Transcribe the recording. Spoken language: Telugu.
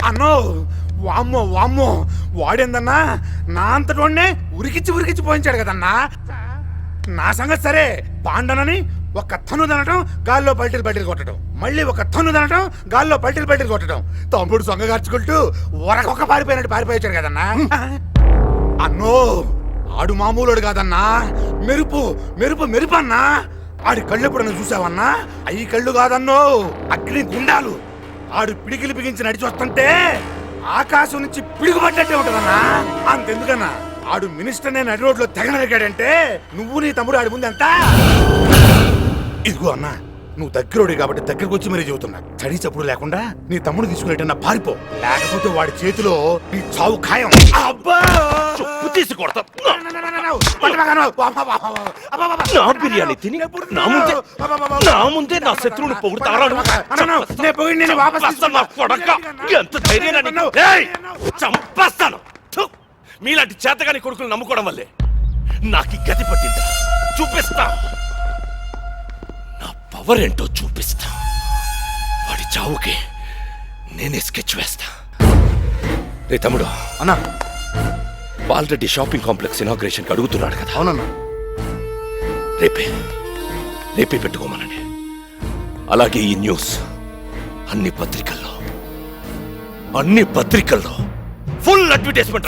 అన్నో వామ్మో వామ్మో వాడేందన్నా నా అంతటోనే ఉరికిచ్చి పోయించాడు కదన్నా. నా సంగతి సరే, పాండనని ఒక తన్ను దనటం, గాల్లో పల్టీలు కొట్టడం, మళ్ళీ ఒక తన్ను దనటం, గాల్లో పల్టీలు కొట్టడం, తమ్ముడు సొంగగార్చుకుంటూ ఒరకొక్క పారిపోయినట్టు పారిపోయాడు కదన్నా. అన్నో ఆడు మామూలుడు కాదన్నా, మెరుపు మెరుపు మెరుపు అన్నా. ఆడి కళ్ళెప్పుడు చూసావన్నా? అయ్యి కళ్ళు కాదన్నో, అగ్ని గుండాలు. ఆడు పిడికిలు బిగించి నడిచి వస్తుంటే ఆకాశం నుంచి పిడుగు పడ్డట్టే ఉంటదన్నా. అంతెందుకన్నా, ఆడు మినిస్టర్ నేను నడి రోడ్లో తెగ నరికాడంటే నువ్వు నీ తమ్ముడు ఆడి ముందు ఎంత. ఇదిగో అన్నా, నువ్వు దగ్గరోడి కాబట్టి దగ్గరకు వచ్చి మరీ చెబుతున్నా, చడి చప్పుడు లేకుండా నీ తమ్ముడు తీసుకునేటన్నా పారిపో, లేకపోతే వాడి చేతిలో నీ చావు ఖాయం. అబ్బా తీసుకొడతా. నా బిర్యానీ తిని నా ముందే నా శత్రువుని పొగుడుతారా? ఎంత ధైర్యం! చంపేస్తాను. మీలాంటి చేతగాని కొడుకులు నమ్ముకోవడం వల్లే నాకు ఈ గతి పట్టిందా. చూపిస్తా, నా పవర్ ఏంటో చూపిస్తా. వాడి చావుకి నేనే స్కెచ్ వేస్తా. రే తమ్ముడు అన్నా, ఆల్రెడీ షాపింగ్ కాంప్లెక్స్ ఇనాగ్రేషన్ అడుగుతున్నాడు కదా. అవునన్నా. రేపే పెట్టుకోమనండి. అలాగే ఈ న్యూస్ అన్ని పత్రికల్లో ఫుల్ అడ్వర్టైజ్మెంట్